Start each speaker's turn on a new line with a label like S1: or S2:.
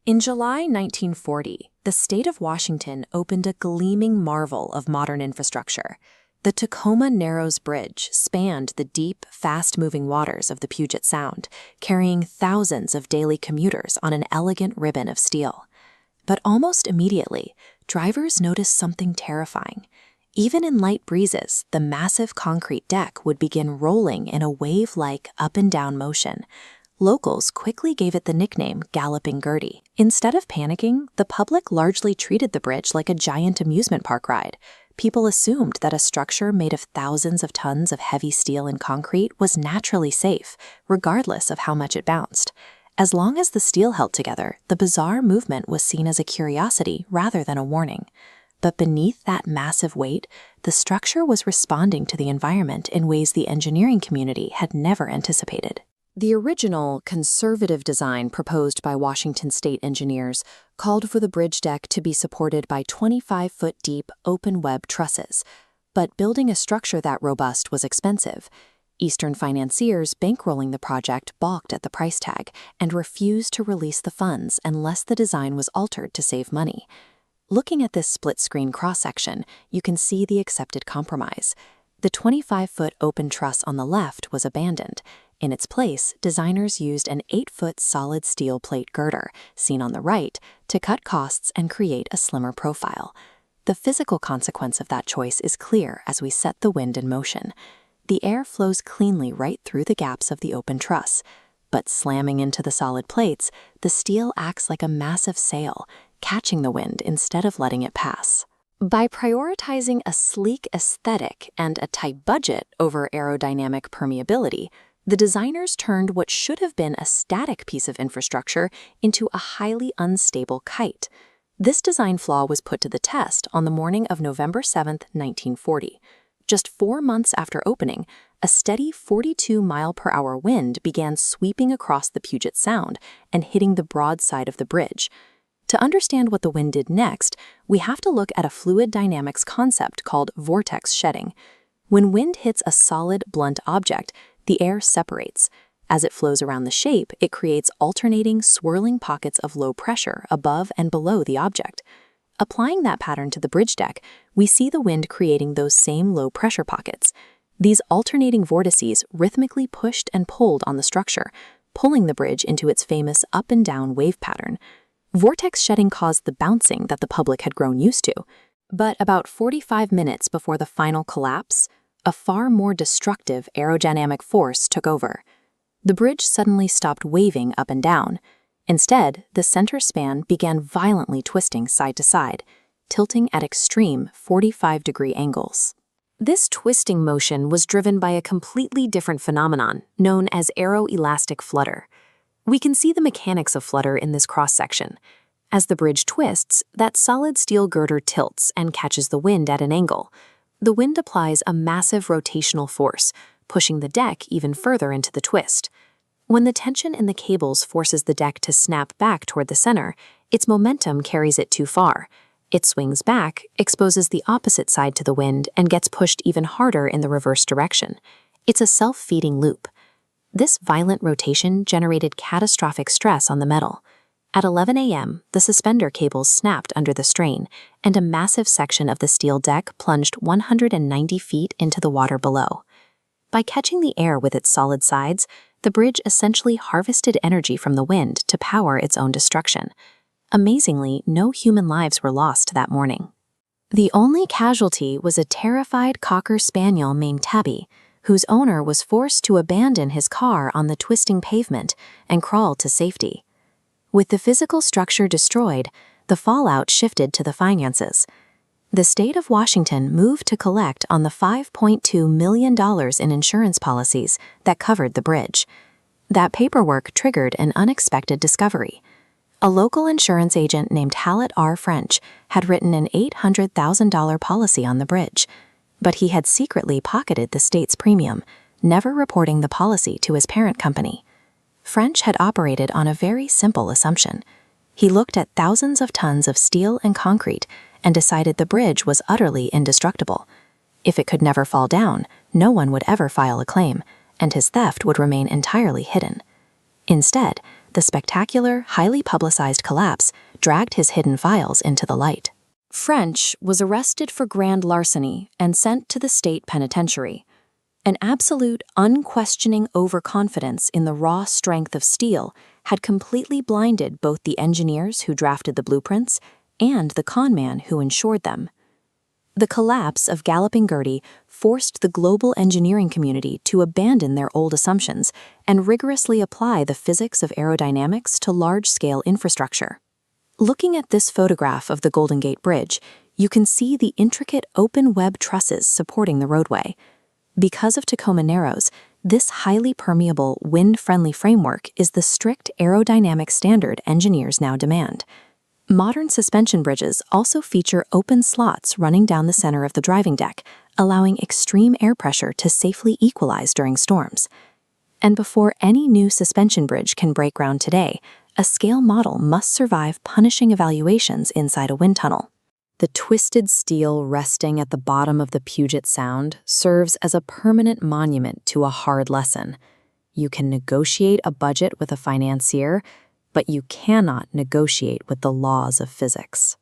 S1: In July 1940, the state of Washington opened a gleaming marvel of modern infrastructure. The Tacoma Narrows Bridge spanned the deep, fast-moving waters of the Puget Sound, carrying thousands of daily commuters on an elegant ribbon of steel. But almost immediately, drivers noticed something terrifying. Even in light breezes, the massive concrete deck would begin rolling in a wave-like up-and-down motion. Locals quickly gave it the nickname Galloping Gertie. Instead of panicking, the public largely treated the bridge like a giant amusement park ride. People assumed that a structure made of thousands of tons of heavy steel and concrete was naturally safe, regardless of how much it bounced. As long as the steel held together, the bizarre movement was seen as a curiosity rather than a warning. But beneath that massive weight, the structure was responding to the environment in ways the engineering community had never anticipated. The original, conservative design proposed by Washington state engineers called for the bridge deck to be supported by 25-foot-deep open-web trusses. But building a structure that robust was expensive. Eastern financiers bankrolling the project balked at the price tag and refused to release the funds unless the design was altered to save money. Looking at this split-screen cross-section, you can see the accepted compromise. The 25-foot open truss on the left was abandoned. In its place, designers used an 8-foot solid steel plate girder, seen on the right, to cut costs and create a slimmer profile. The physical consequence of that choice is clear as we set the wind in motion. The air flows cleanly right through the gaps of the open truss. But slamming into the solid plates, the steel acts like a massive sail, catching the wind instead of letting it pass. By prioritizing a sleek aesthetic and a tight budget over aerodynamic permeability, the designers turned what should have been a static piece of infrastructure into a highly unstable kite. This design flaw was put to the test on the morning of November 7, 1940. Just 4 months after opening, a steady 42-mile-per-hour wind began sweeping across the Puget Sound and hitting the broad side of the bridge. To understand what the wind did next, we have to look at a fluid dynamics concept called vortex shedding. When wind hits a solid, blunt object, the air separates. As it flows around the shape, it creates alternating, swirling pockets of low pressure above and below the object. Applying that pattern to the bridge deck, we see the wind creating those same low pressure pockets. These alternating vortices rhythmically pushed and pulled on the structure, pulling the bridge into its famous up and down wave pattern. Vortex shedding caused the bouncing that the public had grown used to. But about 45 minutes before the final collapse, a far more destructive aerodynamic force took over. The bridge suddenly stopped waving up and down. Instead, the center span began violently twisting side to side, tilting at extreme 45-degree angles. This twisting motion was driven by a completely different phenomenon known as aeroelastic flutter. We can see the mechanics of flutter in this cross-section. As the bridge twists, that solid steel girder tilts and catches the wind at an angle. The wind applies a massive rotational force, pushing the deck even further into the twist. When the tension in the cables forces the deck to snap back toward the center, its momentum carries it too far. It swings back, exposes the opposite side to the wind, and gets pushed even harder in the reverse direction. It's a self-feeding loop. This violent rotation generated catastrophic stress on the metal. At 11 a.m., the suspender cables snapped under the strain, and a massive section of the steel deck plunged 190 feet into the water below. By catching the air with its solid sides, the bridge essentially harvested energy from the wind to power its own destruction. Amazingly, no human lives were lost that morning. The only casualty was a terrified Cocker Spaniel named Tabby, whose owner was forced to abandon his car on the twisting pavement and crawl to safety. With the physical structure destroyed, the fallout shifted to the finances. The state of Washington moved to collect on the $5.2 million in insurance policies that covered the bridge. That paperwork triggered an unexpected discovery. A local insurance agent named Hallett R. French had written an $800,000 policy on the bridge, but he had secretly pocketed the state's premium, never reporting the policy to his parent company. French had operated on a very simple assumption. He looked at thousands of tons of steel and concrete and decided the bridge was utterly indestructible. If it could never fall down, no one would ever file a claim, and his theft would remain entirely hidden. Instead, the spectacular, highly publicized collapse dragged his hidden files into the light. French was arrested for grand larceny and sent to the state penitentiary. An absolute, unquestioning overconfidence in the raw strength of steel had completely blinded both the engineers who drafted the blueprints and the conman who insured them. The collapse of Galloping Gertie forced the global engineering community to abandon their old assumptions and rigorously apply the physics of aerodynamics to large-scale infrastructure. Looking at this photograph of the Golden Gate Bridge, you can see the intricate open-web trusses supporting the roadway. Because of Tacoma Narrows, this highly permeable, wind-friendly framework is the strict aerodynamic standard engineers now demand. Modern suspension bridges also feature open slots running down the center of the driving deck, allowing extreme air pressure to safely equalize during storms. And before any new suspension bridge can break ground today, a scale model must survive punishing evaluations inside a wind tunnel. The twisted steel resting at the bottom of the Puget Sound serves as a permanent monument to a hard lesson. You can negotiate a budget with a financier, but you cannot negotiate with the laws of physics.